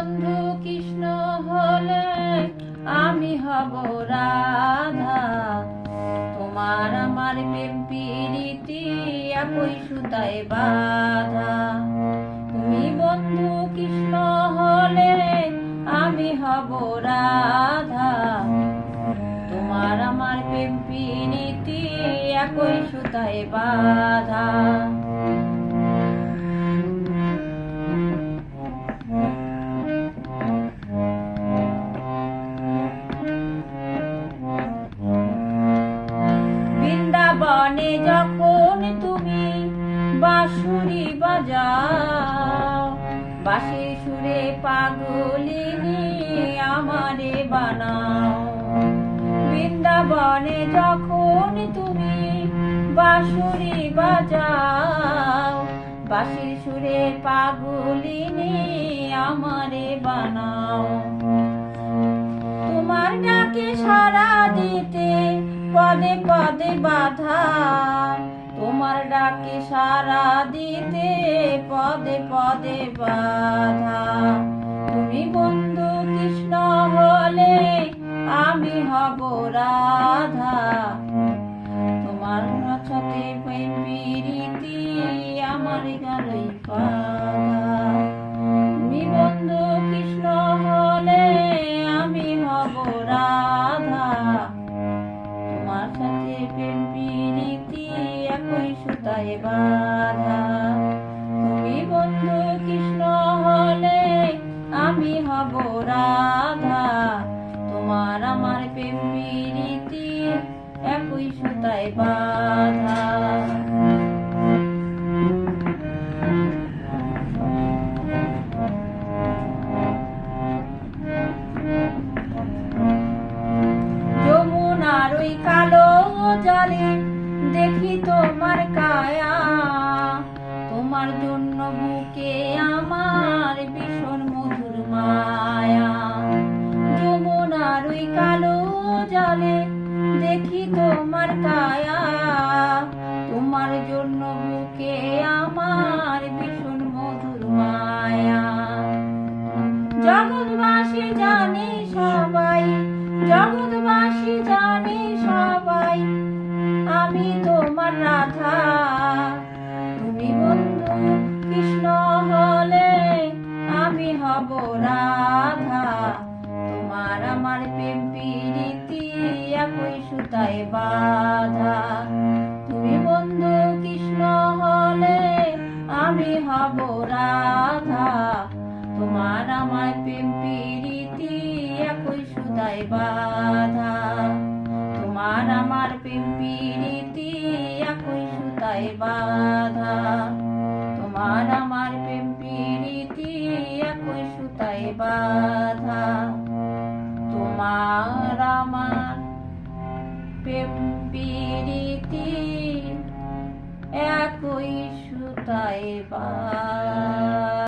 বন্ধু কৃষ্ণ হলে আমি হব রাধা। তোমার আমার প্রেম প্রীতি একই সুতায় বাঁধা। তুমি বন্ধু কৃষ্ণ হলে আমি হব রাধা। তোমার আমার প্রেম প্রীতি একই সুতায় বাঁধা। বৃন্দাবনে যখন তুমি বাঁশুরি বাজাও, বাঁশির সুরে পাগলিনী আমারে বানাও। বৃন্দাবনে যখন তুমি বাঁশুরি বাজাও, বাঁশির সুরে পাগলিনী আমারে বানাও। তোমার ডাকে সাড়া দিতে পদে পদে বাধা। তোমার ডাকে সাড়া দিতে পদে পদে বাধা। তুমি বন্ধু কৃষ্ণ হলে আমি হব রাধা। তোমার সাথে প্রেম প্রীতি আমার গেলই বাধা। তুমি বন্ধু কৃষ্ণ হলে আমি হব রাধা। তোমার সাথে প্রেম প্রীতি একই সুতায় বাঁধা। তুমি বন্ধু কৃষ্ণ হলে আমি হব রাধা। তোমার আমার প্রেম প্রীতি একই সুতায় বাঁধা। যমুনার ওই কালো জলে দেখি তোমার কায়া। তোমার জন্য বুকে আমার ভীষণ মধুর মায়া। যমুনার ওই কালো জলে দেখি তোমার কায়া। তোমার জন্য বুকে আমার ভীষণ মধুর মায়া। জগৎবাসী জানে সবাই, জগৎবাসী জানে সবাই আমি তোমার রাধা। তুমি বন্ধু কৃষ্ণ হলে আমি হব রাধা। তোমার আমার প্রেম প্রীতি একই সুতায় বাঁধা। তুমি বন্ধু কৃষ্ণ হলে আমি হব রাধা। তোমার আমার প্রেম প্রীতি একই সুতায় বাঁধা। তোমার আমার প্রেম প্রীতি একই সুতায় বাঁধা। তোমার আমার প্রেম প্রীতি একই সুতায় বাঁধা। তোমার আমার প্রেম প্রীতি একই সুতায় বাঁধা।